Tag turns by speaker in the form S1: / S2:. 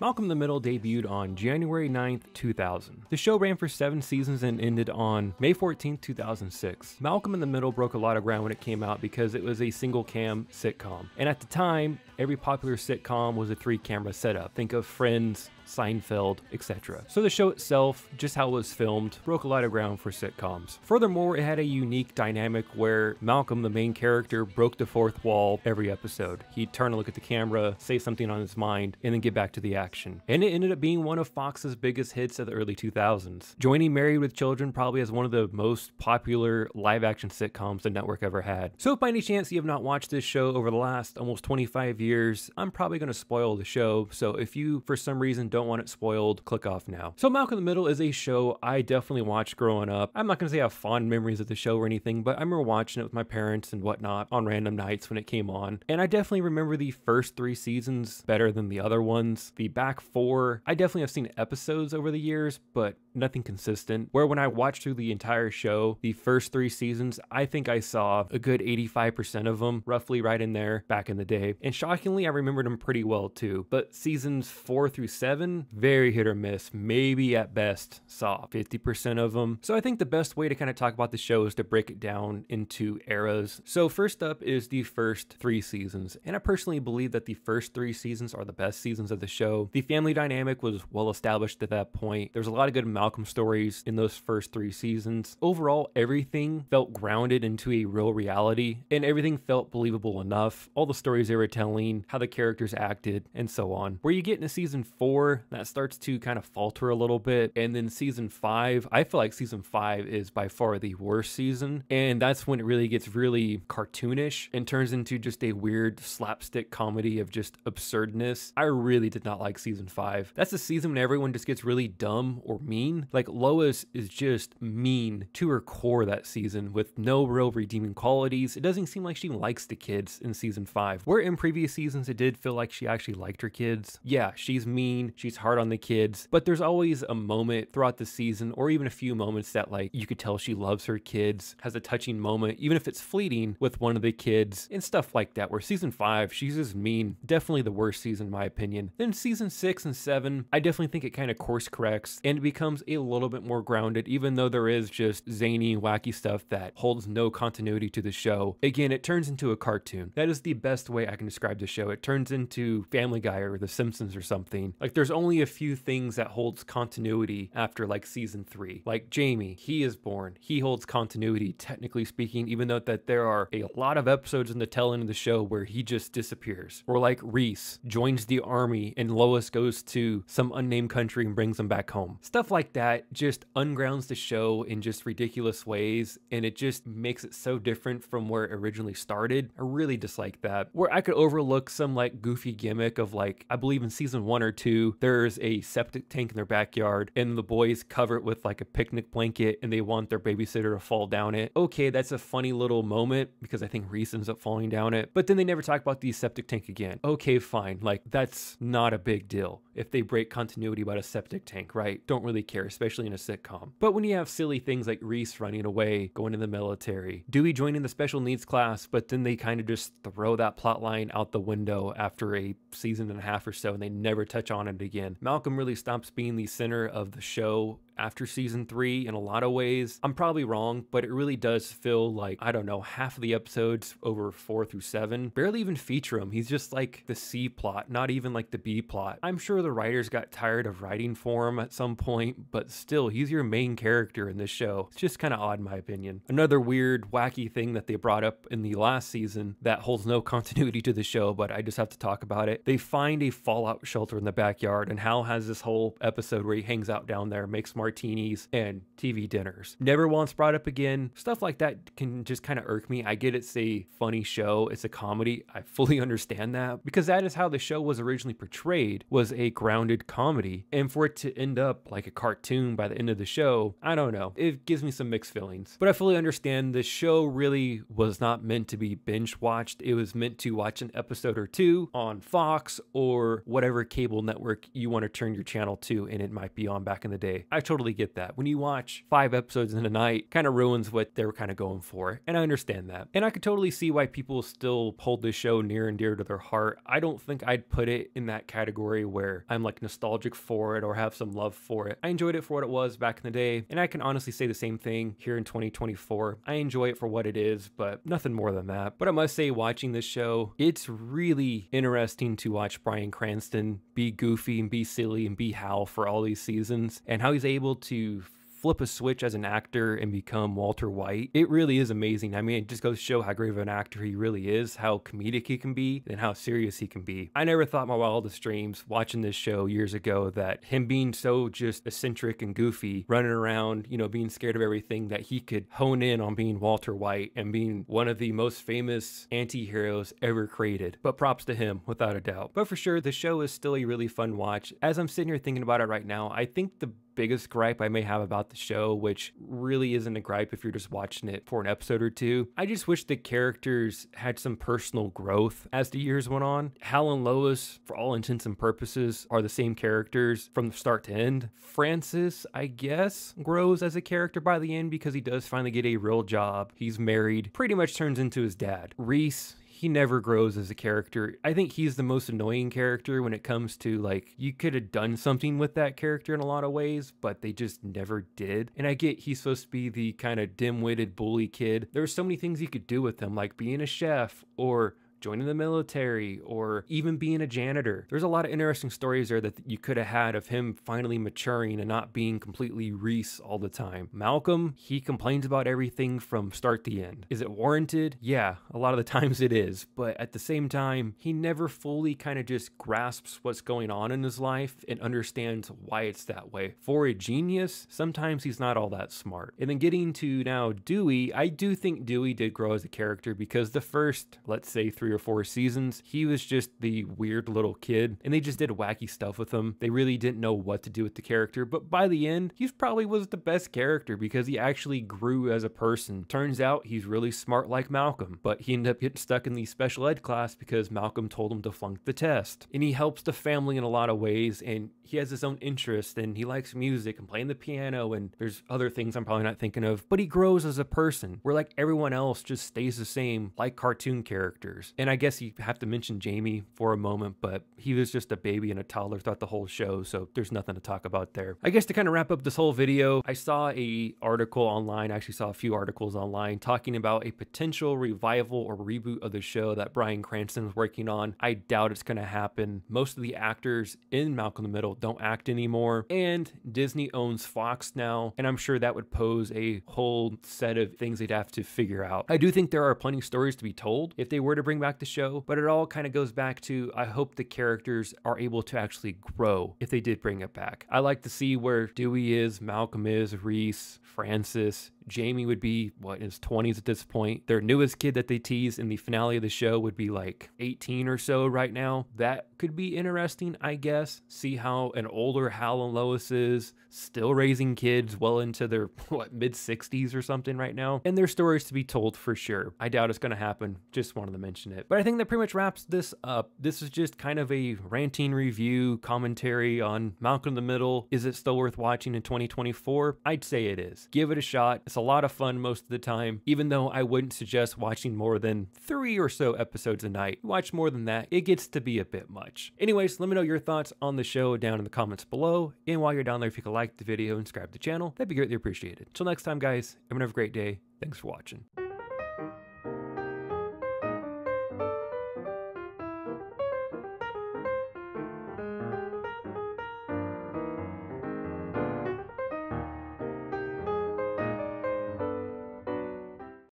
S1: Malcolm in the Middle debuted on January 9th, 2000. The show ran for 7 seasons and ended on May 14th, 2006. Malcolm in the Middle broke a lot of ground when it came out because it was a single cam sitcom. And at the time, every popular sitcom was a 3-camera setup. Think of Friends, Seinfeld, etc. So the show itself, just how it was filmed, broke a lot of ground for sitcoms. Furthermore, it had a unique dynamic where Malcolm, the main character, broke the fourth wall every episode. He'd turn and look at the camera, say something on his mind, and then get back to the action. And it ended up being one of Fox's biggest hits of the early 2000s, joining Married with Children probably as one of the most popular live-action sitcoms the network ever had. So if by any chance you have not watched this show over the last almost 25 years, I'm probably going to spoil the show, so if you, for some reason, don't want it spoiled, click off now. So Malcolm in the Middle is a show I definitely watched growing up. I'm not going to say I have fond memories of the show or anything, but I remember watching it with my parents and whatnot on random nights when it came on. And I definitely remember the first 3 seasons better than the other ones. The back 4, I definitely have seen episodes over the years, but nothing consistent. Where when I watched through the entire show, the first 3 seasons, I think I saw a good 85% of them, roughly right in there back in the day. And shockingly, I remembered them pretty well too. But seasons 4 through 7, very hit or miss, maybe at best saw 50% of them. So I think the best way to kind of talk about the show is to break it down into eras. So first up is the first 3 seasons. And I personally believe that the first 3 seasons are the best seasons of the show. The family dynamic was well established at that point. There's a lot of good Malcolm stories in those first 3 seasons. Overall, everything felt grounded into a real reality and everything felt believable enough. All the stories they were telling, how the characters acted, and so on. Where you get into season 4, that starts to kind of falter a little bit. And then season 5, I feel like season 5 is by far the worst season. And that's when it really gets really cartoonish and turns into just a weird slapstick comedy of just absurdness. I really did not like season 5. That's the season when everyone just gets really dumb or mean. Like Lois is just mean to her core that season with no real redeeming qualities. It doesn't seem like she even likes the kids in season 5. Where in previous seasons it did feel like she actually liked her kids. Yeah, she's mean, she's hard on the kids, but there's always a moment throughout the season or even a few moments that like you could tell she loves her kids, has a touching moment, even if it's fleeting with one of the kids and stuff like that. Where season 5, she's just mean. Definitely the worst season in my opinion. Then season 6 and 7, I definitely think it kind of course corrects and it becomes a little bit more grounded, even though there is just zany, wacky stuff that holds no continuity to the show. Again, it turns into a cartoon. That is the best way I can describe the show. It turns into Family Guy or The Simpsons or something. Like there's only a few things that holds continuity after like season 3. Like Jamie, he is born. He holds continuity, technically speaking, even though that there are a lot of episodes in the tail end of the show where he just disappears. Or like Reese joins the army and Lois goes to some unnamed country and brings him back home. Stuff like that just ungrounds the show in just ridiculous ways, and it just makes it so different from where it originally started. I really dislike that. Where I could overlook some like goofy gimmick of like, I believe in season 1 or 2, there's a septic tank in their backyard and the boys cover it with like a picnic blanket and they want their babysitter to fall down it. Okay, that's a funny little moment because I think Reese ends up falling down it, but then they never talk about the septic tank again. Okay, fine. Like that's not a big deal if they break continuity about a septic tank, right? Don't really care, especially in a sitcom. But when you have silly things like Reese running away, going to the military, Dewey joining the special needs class, but then they kind of just throw that plot line out the window after a season and a half or so and they never touch on it again. Malcolm really stops being the center of the show after season 3 in a lot of ways. I'm probably wrong, but it really does feel like, I don't know, half of the episodes over 4 through 7 barely even feature him. He's just like the C plot, not even like the B plot. I'm sure the writers got tired of writing for him at some point, but still, he's your main character in this show. It's just kind of odd in my opinion. Another weird, wacky thing that they brought up in the last season that holds no continuity to the show, but I just have to talk about it. They find a fallout shelter in the backyard, and Hal has this whole episode where he hangs out down there, makes martinis and TV dinners. Never once brought up again. Stuff like that can just kind of irk me. I get it's a funny show, it's a comedy. I fully understand that because that is how the show was originally portrayed, was a grounded comedy. And for it to end up like a cartoon by the end of the show, I don't know. It gives me some mixed feelings. But I fully understand the show really was not meant to be binge watched. It was meant to watch an episode or 2 on Fox or whatever cable network you want to turn your channel to, and it might be on back in the day. I totally totally get that. When you watch 5 episodes in a night, kind of ruins what they were kind of going for, and I understand that. And I could totally see why people still hold this show near and dear to their heart. I don't think I'd put it in that category where I'm like nostalgic for it or have some love for it. I enjoyed it for what it was back in the day, and I can honestly say the same thing here in 2024. I enjoy it for what it is, but nothing more than that. But I must say, watching this show, it's really interesting to watch Bryan Cranston be goofy and be silly and be Hal for all these seasons, and how he's able to flip a switch as an actor and become Walter White. It really is amazing. I mean, it just goes to show how great of an actor he really is, how comedic he can be, and how serious he can be. I never thought my wildest dreams watching this show years ago that him being so just eccentric and goofy, running around, you know, being scared of everything, that he could hone in on being Walter White and being one of the most famous anti-heroes ever created. But props to him, without a doubt. But for sure, the show is still a really fun watch. As I'm sitting here thinking about it right now, I think the biggest gripe I may have about the show, which really isn't a gripe if you're just watching it for an episode or two, I just wish the characters had some personal growth as the years went on. Hal and Lois, for all intents and purposes, are the same characters from the start to end. Francis, I guess, grows as a character by the end because he does finally get a real job. He's married, pretty much turns into his dad. Reese, he never grows as a character. I think he's the most annoying character when it comes to, like, you could have done something with that character in a lot of ways, but they just never did. And I get he's supposed to be the kind of dim-witted bully kid. There's so many things you could do with him, like being a chef or joining the military, or even being a janitor. There's a lot of interesting stories there that you could have had of him finally maturing and not being completely Reese all the time. Malcolm, he complains about everything from start to end. Is it warranted? Yeah, a lot of the times it is, but at the same time, he never fully kind of just grasps what's going on in his life and understands why it's that way. For a genius, sometimes he's not all that smart. And then getting to now Dewey, I do think Dewey did grow as a character, because the first, let's say, 3 or 4 seasons, he was just the weird little kid, and they just did wacky stuff with him. They really didn't know what to do with the character, but by the end, he probably was the best character because he actually grew as a person. Turns out he's really smart like Malcolm, but he ended up getting stuck in the special ed class because Malcolm told him to flunk the test. And he helps the family in a lot of ways, and he has his own interest, and he likes music and playing the piano, and there's other things I'm probably not thinking of, but he grows as a person, where like everyone else just stays the same like cartoon characters. And I guess you have to mention Jamie for a moment, but he was just a baby and a toddler throughout the whole show, so there's nothing to talk about there. I guess to kind of wrap up this whole video, I saw a article online, I actually saw a few articles online talking about a potential revival or reboot of the show that Bryan Cranston is working on. I doubt it's going to happen. Most of the actors in Malcolm in the Middle don't act anymore, and Disney owns Fox now, and I'm sure that would pose a whole set of things they'd have to figure out. I do think there are plenty of stories to be told if they were to bring back the show, but it all kind of goes back to, I hope the characters are able to actually grow if they did bring it back. I like to see where Dewey is, Malcolm is, Reese, Francis, Jamie would be, what, in his 20s at this point. Their newest kid that they tease in the finale of the show would be like 18 or so right now. That could be interesting, I guess. See how an older Hal and Lois is, still raising kids well into their, what, mid-60s or something right now. And there's stories to be told for sure. I doubt it's going to happen. Just wanted to mention it. But I think that pretty much wraps this up. This is just kind of a ranting review, commentary on Malcolm in the Middle. Is it still worth watching in 2024? I'd say it is. Give it a shot. It's a lot of fun most of the time, even though I wouldn't suggest watching more than 3 or so episodes a night. Watch more than that, it gets to be a bit much. Anyways, let me know your thoughts on the show down in the comments below, and while you're down there, if you could like the video and subscribe to the channel, that'd be greatly appreciated. Till next time, guys, everyone have a great day. Thanks for watching.